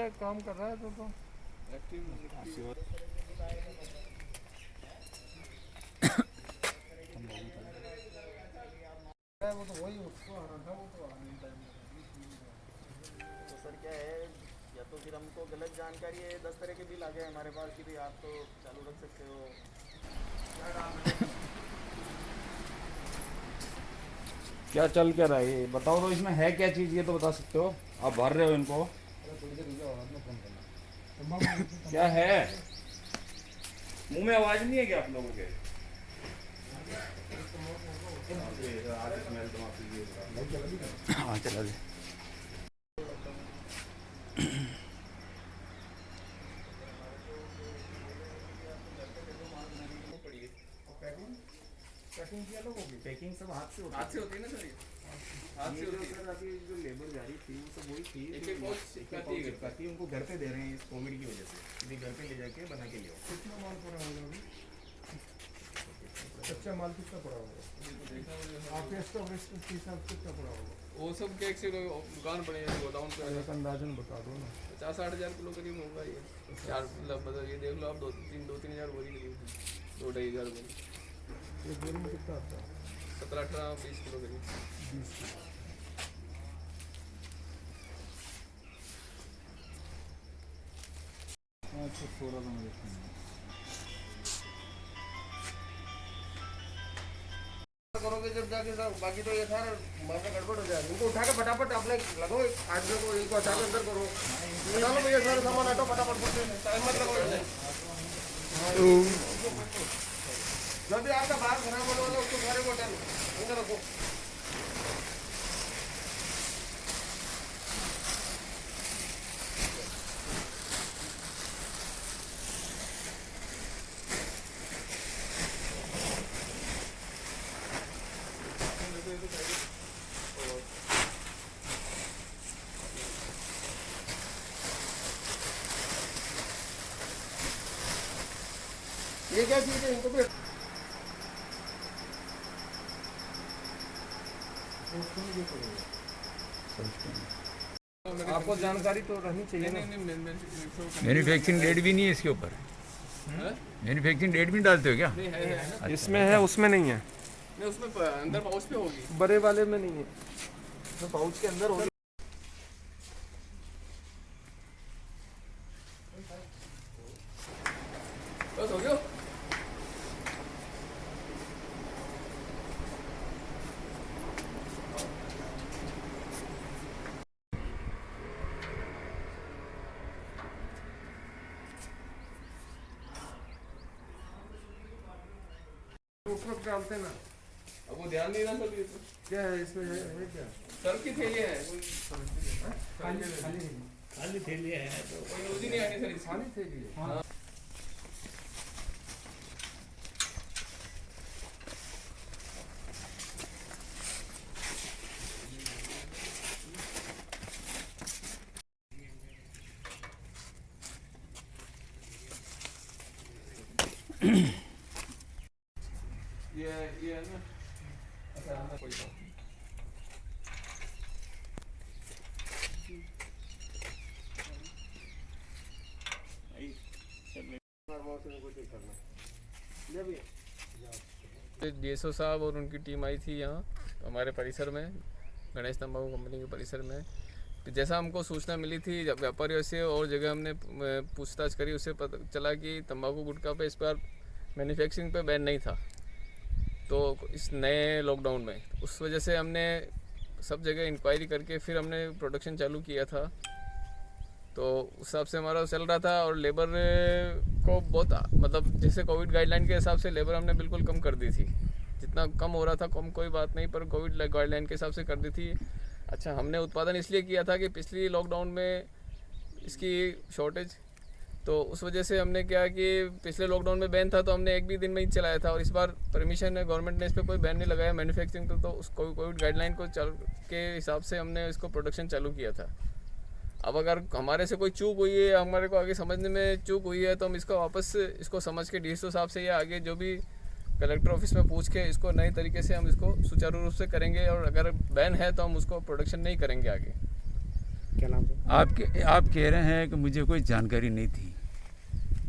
है, काम कर रहा है तो वो तो वही उसको आना था, वो तो आने टाइम तो सर क्या है, या तो फिर हमको गलत जानकारी है, 10 तरह के बिल आ गए हमारे पास कि भाई आप तो चालू रख सकते हो। क्या चल क्या रहा है ये बताओ तो, इसमें है क्या चीज़ ये तो बता सकते हो? आप भर रहे हो इनको, क्या है? मुंह में आवाज नहीं है क्या आप लोगों के? हाँ चला दे। पैकिंग किया लोगों की, पैकिंग सब हाथ से हाथ से होती है ना सर, ये हाथ से होती है। सर अभी जो लेबर जा रही थी वो सब वही थी, एक-एक पाउच चिपकाती है। उनको घर पे दे रहे हैं इस कोविड की वजह से, इसी घर पे ले जाके बना के ले आओ। कितना माल पड़ा होगा अभी? कच्चा माल कितना पड़ा होगा आपके स्टॉक के हिसाब से? कितना पड़ा होगा वो सब केक से दुकान पड़े हैं गोडाउन पे, एक अंदाजन बता दो ना। 50-60 हज़ार किलो करीब होगा ये। चार मतलब ये देख लो आप, 2-3 हज़ार बोरी करीब, 2-2.5 हज़ार बोरी, एक बोरी में कितना आता है? 17-18-20 किलो करीब। 20 किलो। अच्छा थोड़ा सा मुझे करोगे जब जाके सर, बाकी तो ये सारा मामला गड़बड़ हो जाएगा। इनको उठा के फटाफट अपने लगो, आदमी को इनको हटा के अंदर करो, हटा लो भैया सारे सामान, हटो फटाफट, टाइम मत लगो। जब भी आपका बाहर खराब होने वाला उसको सारे को हटा लो, अंदर रखो। ये क्या चीज़ है, इनको भी आपको जानकारी तो रहनी चाहिए ना। मैन्युफैक्चरिंग डेट भी नहीं है इसके ऊपर? मैन्युफैक्चरिंग डेट भी डालते हो क्या? इसमें है, उसमें नहीं है। नहीं उसमें अंदर पाउच पे होगी, बड़े वाले में नहीं है, उसमें पाउच के अंदर होगी। बस हो गया। उस वक्त डालते ना। अब वो ध्यान नहीं रहा सर, ये तो क्या है इसमें, है क्या? सर्फ की थैली है, कोई खाली थैली है तो कोई यूज ही नहीं आनी सर इसकी। खाली थैली है। हाँ। ये है ना, अच्छा अंदर कोई बात नहीं। डीएसओ साहब और उनकी टीम आई थी यहाँ हमारे परिसर में, गणेश तंबाकू कंपनी के परिसर में। तो जैसा हमको सूचना मिली थी जब व्यापारियों से और जगह हमने पूछताछ करी, उससे पता चला कि तंबाकू गुटखा पे इस बार मैन्युफैक्चरिंग पे बैन नहीं था। तो इस नए लॉकडाउन में उस वजह से हमने सब जगह इंक्वायरी करके फिर हमने प्रोडक्शन चालू किया था। तो उस हिसाब से हमारा चल रहा था, और लेबर को बहुत मतलब जैसे कोविड गाइडलाइन के हिसाब से लेबर हमने बिल्कुल कम कर दी थी, जितना कम हो रहा था कम कोई बात नहीं, पर कोविड गाइडलाइन के हिसाब से कर दी थी। अच्छा, हमने उत्पादन इसलिए किया था कि पिछली लॉकडाउन में इसकी शॉर्टेज, तो उस वजह से हमने क्या कि पिछले लॉकडाउन में बैन था तो हमने एक भी दिन में ही चलाया था, और इस बार परमिशन है गवर्नमेंट ने, इस पर कोई बैन नहीं लगाया मैन्युफैक्चरिंग पर, तो उस कोविड गाइडलाइन को के हिसाब से हमने इसको प्रोडक्शन चालू किया था। अब अगर हमारे से कोई चूक हुई है, हमारे को आगे समझने में चूक हुई है, तो हम इसको वापस इसको समझ के डीएसओ साहब से या आगे जो भी कलेक्टर ऑफिस में पूछ के इसको नए तरीके से हम इसको सुचारू रूप से करेंगे, और अगर बैन है तो हम उसको प्रोडक्शन नहीं करेंगे आगे। क्या नाम है आप कह रहे हैं कि मुझे कोई जानकारी नहीं थी।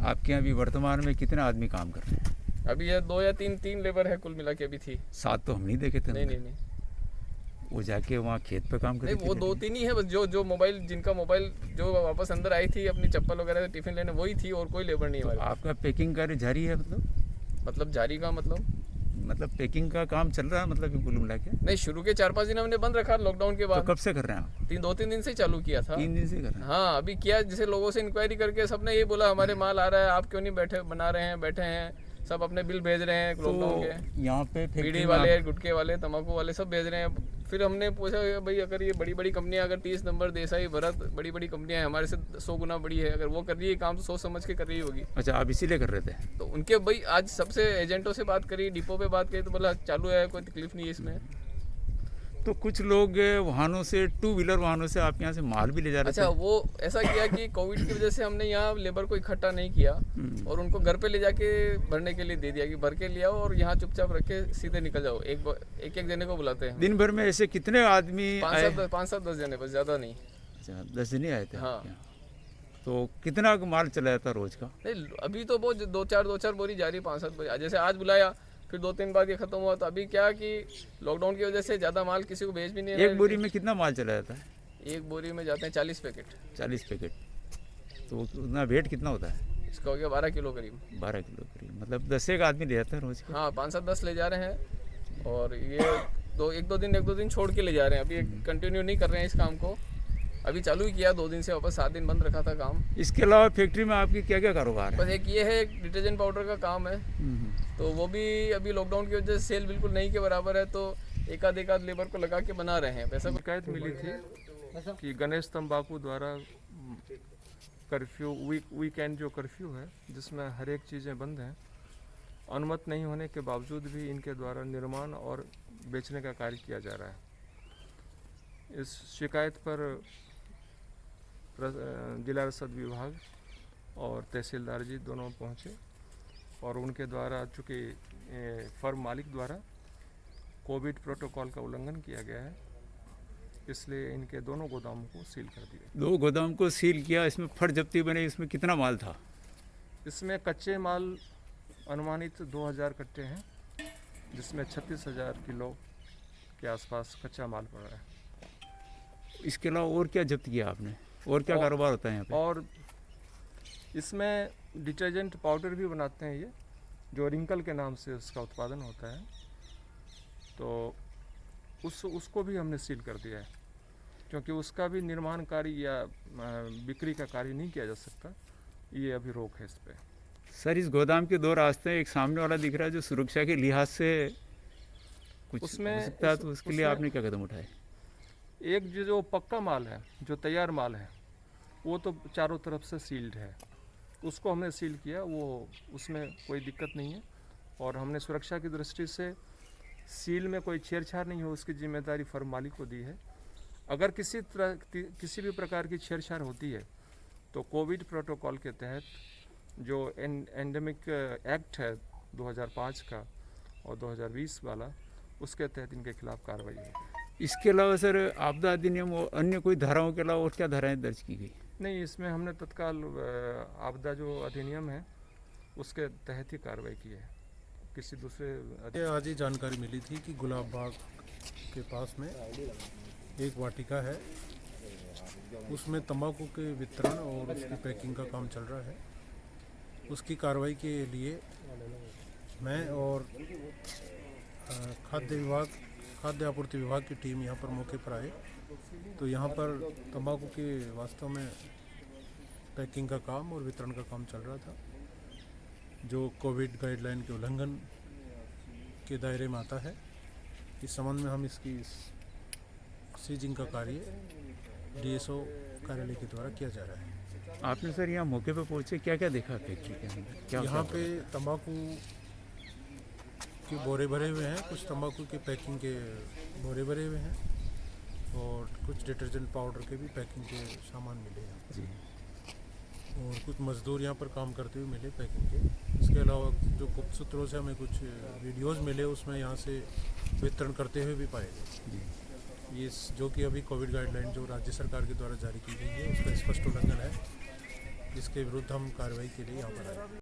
आपके यहाँ अभी वर्तमान में कितने आदमी काम कर रहे हैं? अभी ये 2 या 3 लेबर है कुल मिला के अभी थी। 7 तो हम नहीं देखे थे। नहीं वो जाके वहाँ खेत पे काम कर नहीं, रही वो थी। 2-3 ही है बस, जो मोबाइल जिनका मोबाइल जो वापस अंदर आई थी अपनी चप्पल वगैरह से टिफिन लेने, वही थी और कोई लेबर नहीं है तो हमारे आपका पैकिंग कार्य जारी है? मतलब जारी का मतलब पैकिंग का काम चल रहा है मतलब कुल मिला के? नहीं, शुरू के 4-5 दिन हमने बंद रखा लॉकडाउन के तो बाद। कब से कर रहे हैं आप? 2-3 दिन से ही चालू किया था। 3 दिन से कर रहे हैं? हाँ, अभी किया, जैसे लोगों से इंक्वायरी करके सबने ये बोला हमारे माल आ रहा है, आप क्यों नहीं बैठे हैं, सब अपने बिल भेज रहे हैं लॉकडाउन के। यहाँ पे बीड़ी वाले, गुटखे वाले, तंबाकू वाले सब भेज रहे हैं। फिर हमने पूछा भाई अगर ये बड़ी कंपनियां, अगर 30 नंबर, देसाई, भरत, बड़ी कंपनियां हैं, हमारे से 100 गुना बड़ी है, अगर वो कर रही है काम तो सोच समझ के कर रही होगी। अच्छा, आप इसीलिए कर रहे थे? तो उनके भाई आज सबसे एजेंटों से बात करी, डिपो पे बात करी तो बोला चालू है, कोई तकलीफ नहीं है इसमें। तो कुछ लोग वाहनों से, 2 व्हीलर वाहनों से आपके यहाँ से माल भी ले जा रहे थे? अच्छा, वो ऐसा किया कि कोविड की वजह से हमने यहाँ लेबर को इकट्ठा नहीं किया और उनको घर पे ले जाके भरने के लिए दे दिया कि भर के ले आओ और यहाँ चुपचाप रख के सीधे निकल जाओ। एक जने को बुलाते हैं। दिन भर में ऐसे कितने आदमी आए? 5-7-10 जने, बस ज़्यादा नहीं। अच्छा, 10 जने आए थे? हाँ। तो कितना माल चला जाता रोज का? नहीं, अभी तो वो 2-4 बोरी जा रही, 5-7 बोरी। जैसे आज बुलाया, फिर 2-3 बाद ये खत्म हुआ, तो अभी क्या कि लॉकडाउन की वजह से ज़्यादा माल किसी को भेज भी नहीं। एक बोरी में कितना माल चला जाता है? एक बोरी में जाते हैं 40 पैकेट। 40 पैकेट। तो उतना वेट कितना होता है? इसका हो गया 12 किलो करीब। 12 किलो करीब, मतलब 10 एक आदमी ले जाता है रोज के? हाँ, 5-7-10 ले जा रहे हैं और ये एक दो दिन छोड़ के ले जा रहे हैं। अभी कंटिन्यू नहीं कर रहे हैं इस काम को, अभी चालू ही किया 2 दिन से, वापस 7 दिन बंद रखा था काम। इसके अलावा फैक्ट्री में आपकी क्या क्या कारोबार है? बस एक ये है, एक डिटर्जेंट पाउडर का काम है, तो वो भी अभी लॉकडाउन की वजह से सेल बिल्कुल नहीं के बराबर है, तो एक आध लेबर को लगा के बना रहे हैं। वैसा शिकायत मिली थी कि गणेश तंबाकू द्वारा कर्फ्यू, वीकेंड जो कर्फ्यू है जिसमें हर एक चीज़ें बंद हैं, अनुमति नहीं होने के बावजूद भी इनके द्वारा निर्माण और बेचने का कार्य किया जा रहा है। इस शिकायत पर जिला रसद विभाग और तहसीलदार जी दोनों पहुँचे और उनके द्वारा चूँकि फर्म मालिक द्वारा कोविड प्रोटोकॉल का उल्लंघन किया गया है, इसलिए इनके दोनों गोदामों को सील कर दिया। 2 गोदाम को सील किया। इसमें फट जब्ती बने, इसमें कितना माल था? इसमें कच्चे माल अनुमानित 2000 कट्टे हैं, जिसमें 36,000 किलो के आसपास कच्चा माल पड़ा है। इसके अलावा और क्या जब्त किया आपने? और क्या कारोबार होता है यहाँ पे? और इसमें डिटर्जेंट पाउडर भी बनाते हैं, ये जो रिंकल के नाम से उसका उत्पादन होता है, तो उसको भी हमने सील कर दिया है, क्योंकि उसका भी निर्माण कार्य या बिक्री का कार्य नहीं किया जा सकता, ये अभी रोक है इस पर। सर, इस गोदाम के 2 रास्ते हैं, एक सामने वाला दिख रहा है जो सुरक्षा के लिहाज से कुछ उसमें हो सकता है, तो उसके लिए आपने क्या कदम उठाए? एक जो पक्का माल है, जो तैयार माल है, वो तो चारों तरफ से सील्ड है, उसको हमने सील किया, वो उसमें कोई दिक्कत नहीं है। और हमने सुरक्षा की दृष्टि से सील में कोई छेड़छाड़ नहीं हो, उसकी जिम्मेदारी फर्म मालिक को दी है। अगर किसी भी प्रकार की छेड़छाड़ होती है तो कोविड प्रोटोकॉल के तहत जो एंडेमिक एक्ट है 2005 का और 2020 वाला, उसके तहत इनके खिलाफ कार्रवाई होगी। इसके अलावा सर, आपदा अधिनियम और अन्य कोई धाराओं के अलावा और क्या धाराएं दर्ज की गई? नहीं, इसमें हमने तत्काल आपदा जो अधिनियम है उसके तहत ही कार्रवाई की है, किसी दूसरे। आज ही जानकारी मिली थी कि गुलाब बाग के पास में एक वाटिका है, उसमें तंबाकू के वितरण और उसकी पैकिंग का काम चल रहा है। उसकी कार्रवाई के लिए मैं और खाद्य आपूर्ति विभाग की टीम यहाँ पर मौके पर आए, तो यहाँ पर तंबाकू के वास्तव में पैकिंग का काम और वितरण का काम चल रहा था, जो कोविड गाइडलाइन के उल्लंघन के दायरे में आता है। इस संबंध में हम इसकी सीजिंग का कार्य डीएसओ कार्यालय के द्वारा किया जा रहा है। आपने सर यहाँ मौके पर पहुँचे, क्या क्या देखा फैक्ट्री के अंदर? क्या यहाँ पे तंबाकू के बोरे भरे हुए हैं, कुछ तंबाकू के पैकिंग के बोरे भरे हुए हैं और कुछ डिटर्जेंट पाउडर के भी पैकिंग के सामान मिले हैं जी। और कुछ मजदूर यहाँ पर काम करते हुए मिले पैकिंग के। इसके अलावा जो गुप्त सूत्रों से हमें कुछ वीडियोस मिले, उसमें यहाँ से वितरण करते हुए भी पाए गए। जी। ये जो कि अभी कोविड गाइडलाइन जो राज्य सरकार के द्वारा जारी की गई है उसका स्पष्ट उल्लंघन है, जिसके विरुद्ध हम कार्रवाई के लिए यहाँ पर आए।